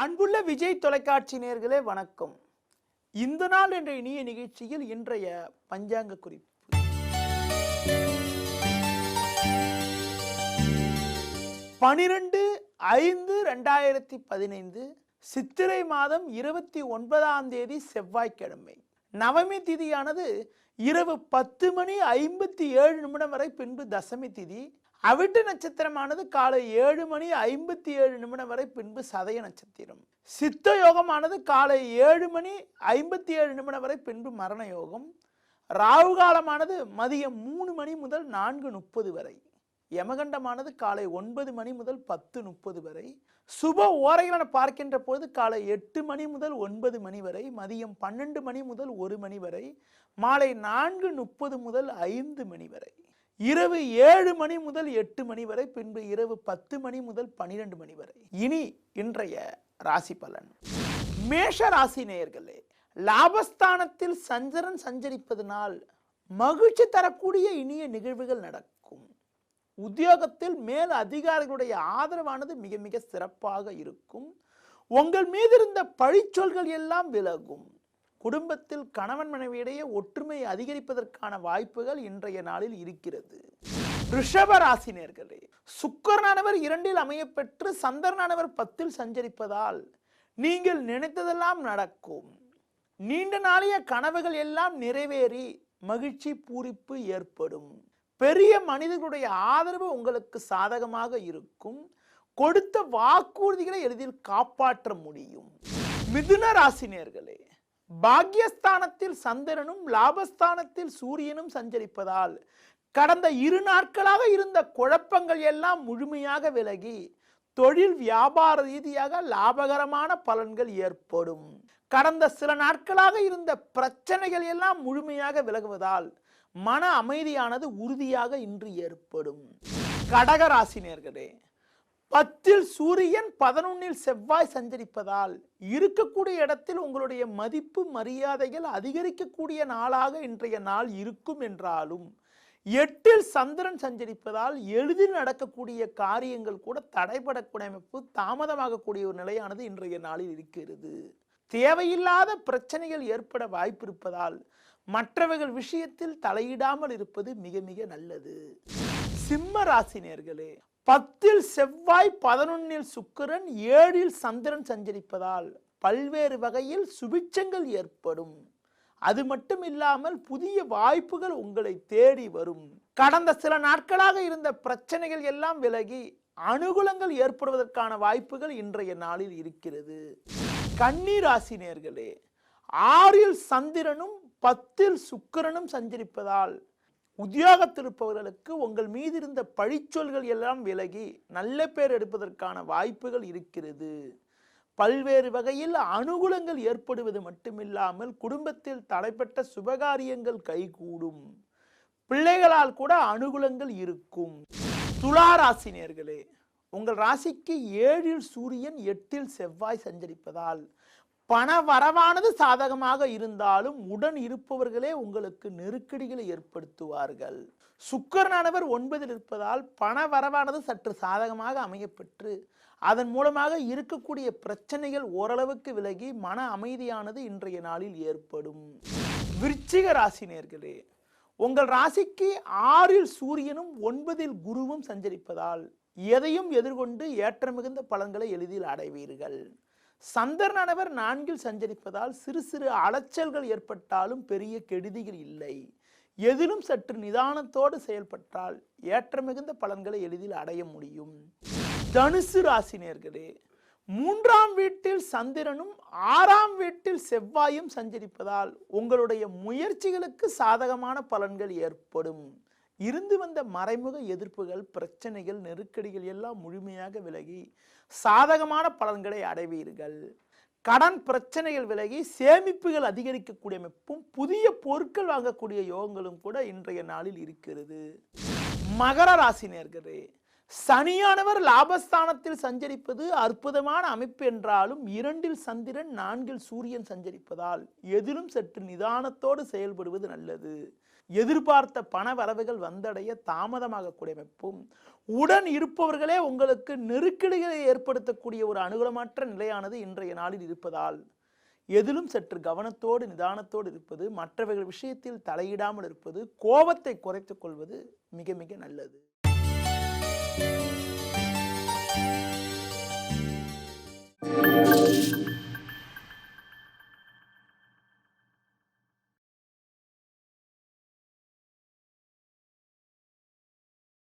அன்புள்ள விஜய் தொலைக்காட்சி நேயர்களே வணக்கம். இந்த நாள் என்ற இனிய நிகழ்ச்சியில் இன்றைய பஞ்சாங்க குறிப்பு. 12/5/2015 சித்திரை மாதம் 29ஆம் தேதி செவ்வாய்க்கிழமை. நவமி திதியானது இரவு 10:57 வரை, பின்பு தசமி திதி. அவிட்ட நட்சத்திரமானது காலை 7:57 வரை, பின்பு சதய நட்சத்திரம். சித்த யோகமானது காலை 7:57 வரை, பின்பு மரண யோகம். ராகு காலமானது மதியம் 3 முதல் 4:30 வரை. யமகண்டமானது காலை 9 முதல் 10:30 வரை. சுப ஓரைகள் என பார்க்கின்ற போது காலை 8 முதல் 9 வரை, மதியம் 12 முதல் 1 வரை, மாலை 4:30 முதல் 5 வரை, இரவு 7 முதல் 8 வரை, பின்பு இரவு 10 முதல் 12 வரை. இனி இன்றைய ராசி பலன். மேஷ ராசி நேயர்களே, லாபஸ்தானத்தில் சந்திரன் சஞ்சரிப்பதனால் மகிழ்ச்சி தரக்கூடிய இனிய நிகழ்வுகள் நடக்கும். உத்தியோகத்தில் மேல் அதிகாரிகளுடைய ஆதரவானது மிக மிக சிறப்பாக இருக்கும். உங்கள் மீது இருந்த பழிச்சொல்கள் எல்லாம் விலகும். குடும்பத்தில் கணவன் மனைவியிடையே ஒற்றுமை அதிகரிப்பதற்கான வாய்ப்புகள் இன்றைய நாளில் இருக்கிறது. ரிஷப ராசி நேயர்களே, சுக்கிரனானவர் 2இல் அமையப்பெற்று சந்திரனானவர் 10இல் சஞ்சரிப்பதால் நீங்கள் நினைத்ததெல்லாம் நடக்கும். நீண்ட நாளைய கனவுகள் எல்லாம் நிறைவேறி மகிழ்ச்சி பூரிப்பு ஏற்படும். பெரிய மனிதர்களுடைய ஆதரவு உங்களுக்கு சாதகமாக இருக்கும். கொடுத்த வாக்குறுதிகளை எளிதில் காப்பாற்ற முடியும். மிதுன ராசி நேயர்களே, பாக்யஸ்தானத்தில் சந்திரனும் லாபஸ்தானத்தில் சூரியனும் சஞ்சரிப்பதால் கடந்த 2 நாட்களாக இருந்த குழப்பங்கள் எல்லாம் முழுமையாக விலகி தொழில் வியாபார ரீதியாக லாபகரமான பலன்கள் ஏற்படும். கடந்த சில நாட்களாக இருந்த பிரச்சனைகள் எல்லாம் முழுமையாக விலகுவதால் மன அமைதியானது உறுதியாக இன்று ஏற்படும். கடக ராசி நேயர்களே, 10இல் சூரியன் 11இல் செவ்வாய் சஞ்சரிப்பதால் இருக்கக்கூடிய இடத்தில் உங்களுடைய மதிப்பு மரியாதைகள் அதிகரிக்கக்கூடிய நாளாக இன்றைய நாள் இருக்கும் என்றாலும் 8இல் சந்திரன் சஞ்சரிப்பதால் எளிதில் நடக்கக்கூடிய காரியங்கள் கூட தடைபடக்கூடிய அமைப்பு, தாமதமாகக்கூடிய ஒரு நிலையானது இன்றைய நாளில் இருக்கிறது. தேவையில்லாத பிரச்சனைகள் ஏற்பட வாய்ப்பு இருப்பதால் மற்றவர்கள் விஷயத்தில் தலையிடாமல் இருப்பது மிக மிக நல்லது. சிம்ம ராசி நேயர்களே, 10இல் செவ்வாய் 11இல் சுக்கிரன் 7இல் சந்திரன் சஞ்சரிப்பதால் பல்வேறு வகையில் சுபிட்சங்கள் ஏற்படும். அது மட்டும் இல்லாமல் புதிய வாய்ப்புகள் உங்களை தேடி வரும். கடந்த சில நாட்களாக இருந்த பிரச்சனைகள் எல்லாம் விலகி அனுகூலங்கள் ஏற்படுவதற்கான வாய்ப்புகள் இன்றைய நாளில் இருக்கிறது. கன்னி ராசி நேயர்களே, 6இல் சந்திரனும் 10இல் சுக்கிரனும் சஞ்சரிப்பதால் உத்தியோகத்தில் இருப்பவர்களுக்கு உங்கள் மீது இருந்த பழிச்சொல்கள் எல்லாம் விலகி நல்ல பேர் எடுப்பதற்கான வாய்ப்புகள் இருக்கிறது. பல்வேறு வகையில் அனுகூலங்கள் ஏற்படுவது மட்டுமில்லாமல் குடும்பத்தில் தடைப்பட்ட சுபகாரியங்கள் கைகூடும். பிள்ளைகளால் கூட அனுகூலங்கள் இருக்கும். துலா ராசி நேயர்களே, உங்கள் ராசிக்கு 7இல் சூரியன் 8இல் செவ்வாய் சஞ்சரிப்பதால் பண வரவானது சாதகமாக இருந்தாலும் உடன் இருப்பவர்களே உங்களுக்கு நெருக்கடிகளை ஏற்படுத்துவார்கள். சுக்கிரனானவர் 9இல் இருப்பதால் பண வரவானது சற்று சாதகமாக அமையப்பெற்று அதன் மூலமாக இருக்கக்கூடிய பிரச்சனைகள் ஓரளவுக்கு விலகி மன அமைதியானது இன்றைய நாளில் ஏற்படும். விருச்சிக ராசி நேயர்களே, உங்கள் ராசிக்கு 6இல் சூரியனும் 9இல் குருவும் சஞ்சரிப்பதால் எதையும் எதிர்கொண்டு ஏற்ற மிகுந்த பலன்களை எளிதில் அடைவீர்கள். சந்திரனானவர் 4இல் சஞ்சரிப்பதால் சிறு சிறு அலைச்சல்கள் ஏற்பட்டாலும் பெரிய கெடுதிகள் இல்லை. எதிலும் சற்று நிதானத்தோடு செயல்பட்டால் ஏற்ற மிகுந்த பலன்களை எளிதில் அடைய முடியும். தனுசு ராசி நேயர்களே, 3ஆம் வீட்டில் சந்திரனும் 6ஆம் வீட்டில் செவ்வாயும் சஞ்சரிப்பதால் உங்களுடைய முயற்சிகளுக்கு சாதகமான பலன்கள் ஏற்படும். இருந்து வந்த மறைமுக எதிர்ப்புகள், பிரச்சனைகள், நெருக்கடிகள் எல்லாம் முழுமையாக விலகி சாதகமான பலன்களை அடைவீர்கள். கடன் பிரச்சனைகள் விலகி சேமிப்புகள் அதிகரிக்கக்கூடிய அமைப்பும் புதிய பொருட்கள் வாங்கக்கூடிய யோகங்களும் கூட இன்றைய நாளில் இருக்கிறது. மகர ராசி நேயர்களே, சனியானவர் லாபஸ்தானத்தில் சஞ்சரிப்பது அற்புதமான அமைப்பு என்றாலும் 2இல் சந்திரன் 4இல் சூரியன் சஞ்சரிப்பதால் எதிலும் சற்று நிதானத்தோடு செயல்படுவது நல்லது. எதிர்பார்த்த பண வரவுகள் வந்தடைய தாமதமாகக்கூடிய அமைப்பும், உடன் இருப்பவர்களே உங்களுக்கு நெருக்கடிகளை ஏற்படுத்தக்கூடிய ஒரு அனுகூலமற்ற நிலையானது இன்றைய நாளில் இருப்பதால் எதிலும் சற்று கவனத்தோடு நிதானத்தோடு இருப்பது, மற்றவர்கள் விஷயத்தில் தலையிடாமல் இருப்பது, கோபத்தை குறைத்துக் கொள்வது மிக மிக நல்லது.